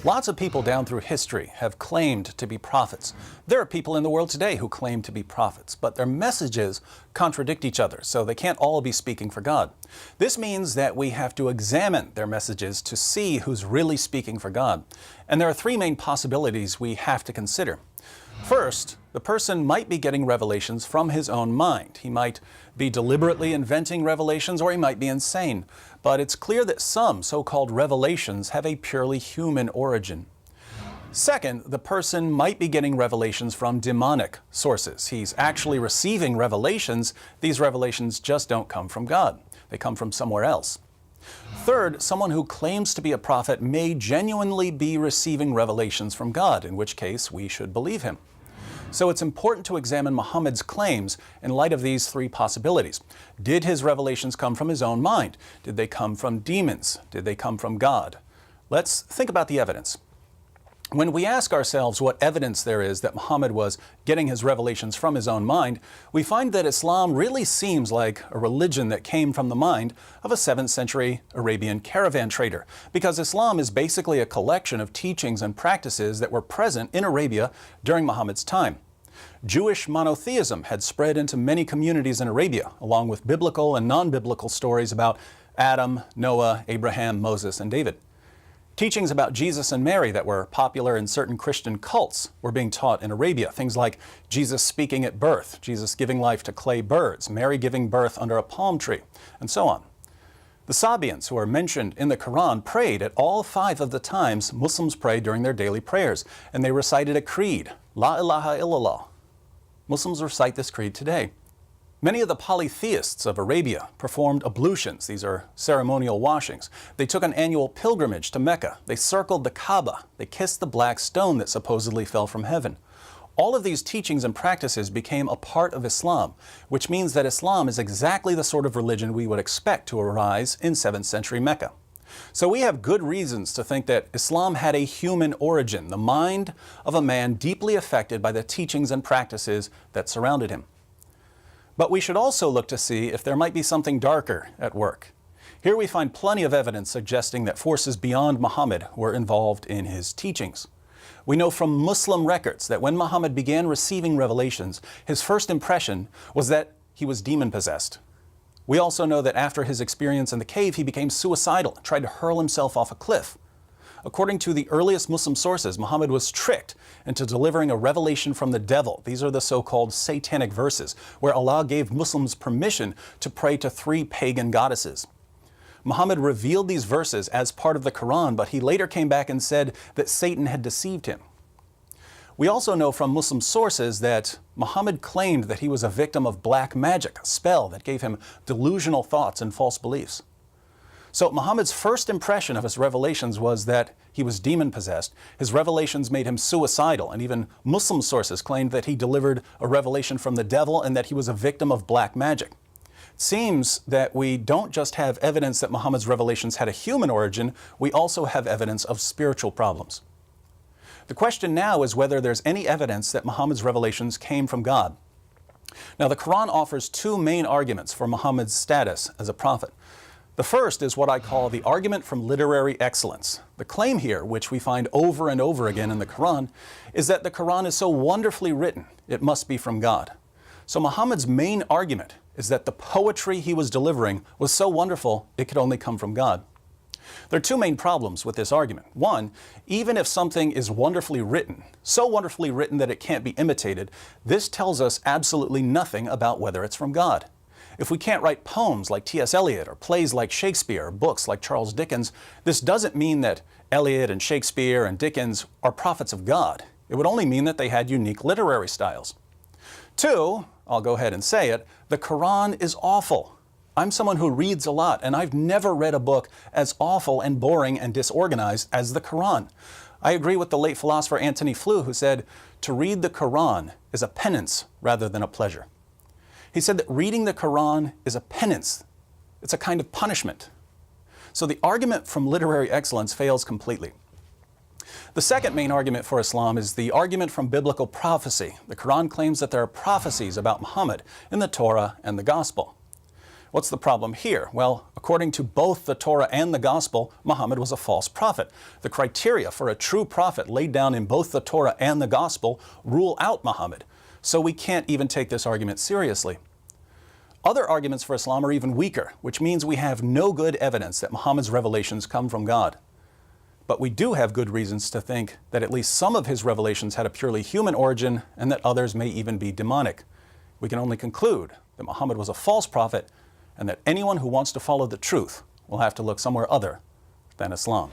Lots of people down through history have claimed to be prophets. There are people in the world today who claim to be prophets, but their messages contradict each other, so they can't all be speaking for God. This means that we have to examine their messages to see who's really speaking for God. And there are three main possibilities we have to consider. First, the person might be getting revelations from his own mind. He might be deliberately inventing revelations, or he might be insane. But it's clear that some so-called revelations have a purely human origin. Second, the person might be getting revelations from demonic sources. He's actually receiving revelations. These revelations just don't come from God. They come from somewhere else. Third, someone who claims to be a prophet may genuinely be receiving revelations from God, in which case we should believe him. So it's important to examine Muhammad's claims in light of these three possibilities. Did his revelations come from his own mind? Did they come from demons? Did they come from God? Let's think about the evidence. When we ask ourselves what evidence there is that Muhammad was getting his revelations from his own mind, we find that Islam really seems like a religion that came from the mind of a 7th century Arabian caravan trader, because Islam is basically a collection of teachings and practices that were present in Arabia during Muhammad's time. Jewish monotheism had spread into many communities in Arabia, along with biblical and non-biblical stories about Adam, Noah, Abraham, Moses, and David. Teachings about Jesus and Mary that were popular in certain Christian cults were being taught in Arabia. Things like Jesus speaking at birth, Jesus giving life to clay birds, Mary giving birth under a palm tree, and so on. The Sabians, who are mentioned in the Quran, prayed at all 5 of the times Muslims pray during their daily prayers, and they recited a creed, La ilaha illallah. Muslims recite this creed today. Many of the polytheists of Arabia performed ablutions. These are ceremonial washings. They took an annual pilgrimage to Mecca. They circled the Kaaba. They kissed the black stone that supposedly fell from heaven. All of these teachings and practices became a part of Islam, which means that Islam is exactly the sort of religion we would expect to arise in 7th century Mecca. So we have good reasons to think that Islam had a human origin, the mind of a man deeply affected by the teachings and practices that surrounded him. But we should also look to see if there might be something darker at work. Here we find plenty of evidence suggesting that forces beyond Muhammad were involved in his teachings. We know from Muslim records that when Muhammad began receiving revelations, his first impression was that he was demon-possessed. We also know that after his experience in the cave, he became suicidal and tried to hurl himself off a cliff. According to the earliest Muslim sources, Muhammad was tricked into delivering a revelation from the devil. These are the so-called satanic verses, where Allah gave Muslims permission to pray to 3 pagan goddesses. Muhammad revealed these verses as part of the Quran, but he later came back and said that Satan had deceived him. We also know from Muslim sources that Muhammad claimed that he was a victim of black magic, a spell that gave him delusional thoughts and false beliefs. So Muhammad's first impression of his revelations was that he was demon-possessed. His revelations made him suicidal, and even Muslim sources claimed that he delivered a revelation from the devil and that he was a victim of black magic. It seems that we don't just have evidence that Muhammad's revelations had a human origin, we also have evidence of spiritual problems. The question now is whether there's any evidence that Muhammad's revelations came from God. Now, the Quran offers 2 main arguments for Muhammad's status as a prophet. The first is what I call the argument from literary excellence. The claim here, which we find over and over again in the Quran, is that the Quran is so wonderfully written, it must be from God. So Muhammad's main argument is that the poetry he was delivering was so wonderful, it could only come from God. There are 2 main problems with this argument. One, even if something is wonderfully written, so wonderfully written that it can't be imitated, this tells us absolutely nothing about whether it's from God. If we can't write poems like T.S. Eliot or plays like Shakespeare or books like Charles Dickens, this doesn't mean that Eliot and Shakespeare and Dickens are prophets of God. It would only mean that they had unique literary styles. 2, I'll go ahead and say it, the Quran is awful. I'm someone who reads a lot, and I've never read a book as awful and boring and disorganized as the Quran. I agree with the late philosopher Antony Flew, who said, to read the Quran is a penance rather than a pleasure. He said that reading the Quran is a penance. It's a kind of punishment. So the argument from literary excellence fails completely. The second main argument for Islam is the argument from biblical prophecy. The Quran claims that there are prophecies about Muhammad in the Torah and the Gospel. What's the problem here? Well, according to both the Torah and the Gospel, Muhammad was a false prophet. The criteria for a true prophet laid down in both the Torah and the Gospel rule out Muhammad. So we can't even take this argument seriously. Other arguments for Islam are even weaker, which means we have no good evidence that Muhammad's revelations come from God. But we do have good reasons to think that at least some of his revelations had a purely human origin and that others may even be demonic. We can only conclude that Muhammad was a false prophet and that anyone who wants to follow the truth will have to look somewhere other than Islam.